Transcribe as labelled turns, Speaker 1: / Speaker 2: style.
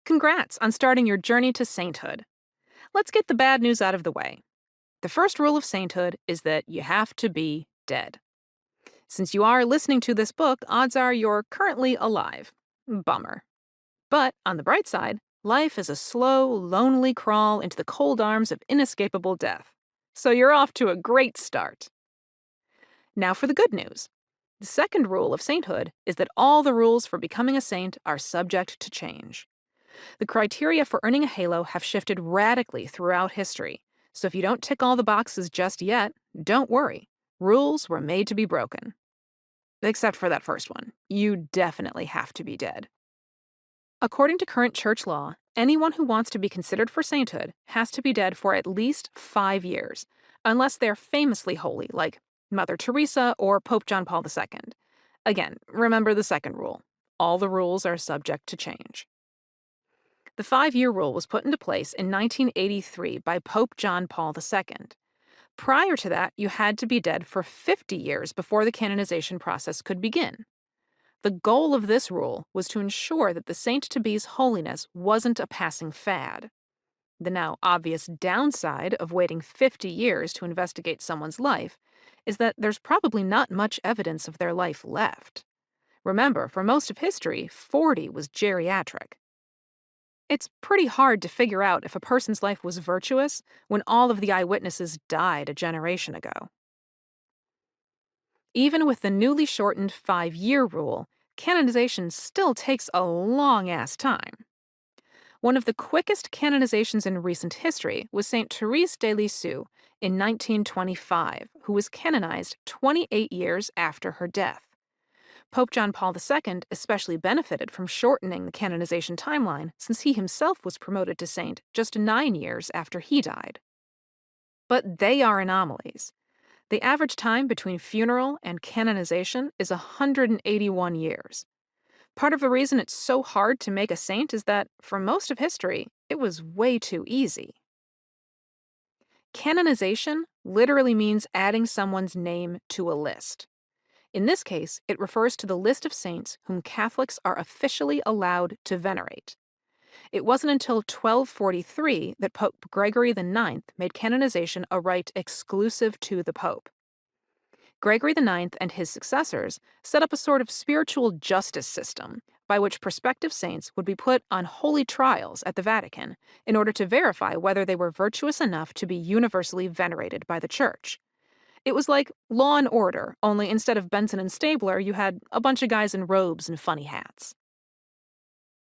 Speaker 1: Congrats on starting your journey to sainthood. Let's get the bad news out of the way. The first rule of sainthood is that you have to be dead. Since you are listening to this book, odds are you're currently alive. Bummer. But on the bright side, life is a slow, lonely crawl into the cold arms of inescapable death. So you're off to a great start. Now for the good news. The second rule of sainthood is that all the rules for becoming a saint are subject to change. The criteria for earning a halo have shifted radically throughout history, so if you don't tick all the boxes just yet, don't worry. Rules were made to be broken. Except for that first one. You definitely have to be dead. According to current church law, anyone who wants to be considered for sainthood has to be dead for at least 5 years, unless they're famously holy, like Mother Teresa or Pope John Paul II. Again, remember the second rule. All the rules are subject to change. The 5-year rule was put into place in 1983 by Pope John Paul II. Prior to that, you had to be dead for 50 years before the canonization process could begin. The goal of this rule was to ensure that the saint-to-be's holiness wasn't a passing fad. The now obvious downside of waiting 50 years to investigate someone's life is that there's probably not much evidence of their life left. Remember, for most of history, 40 was geriatric. It's pretty hard to figure out if a person's life was virtuous when all of the eyewitnesses died a generation ago. Even with the newly shortened 5-year rule, canonization still takes a long-ass time. One of the quickest canonizations in recent history was Saint Therese de Lisieux in 1925, who was canonized 28 years after her death. Pope John Paul II especially benefited from shortening the canonization timeline since he himself was promoted to saint just 9 years after he died. But they are anomalies. The average time between funeral and canonization is 181 years. Part of the reason it's so hard to make a saint is that, for most of history, it was way too easy. Canonization literally means adding someone's name to a list. In this case, it refers to the list of saints whom Catholics are officially allowed to venerate. It wasn't until 1243 that Pope Gregory IX made canonization a rite exclusive to the Pope. Gregory IX and his successors set up a sort of spiritual justice system by which prospective saints would be put on holy trials at the Vatican in order to verify whether they were virtuous enough to be universally venerated by the Church. It was like Law and Order, only instead of Benson and Stabler, you had a bunch of guys in robes and funny hats.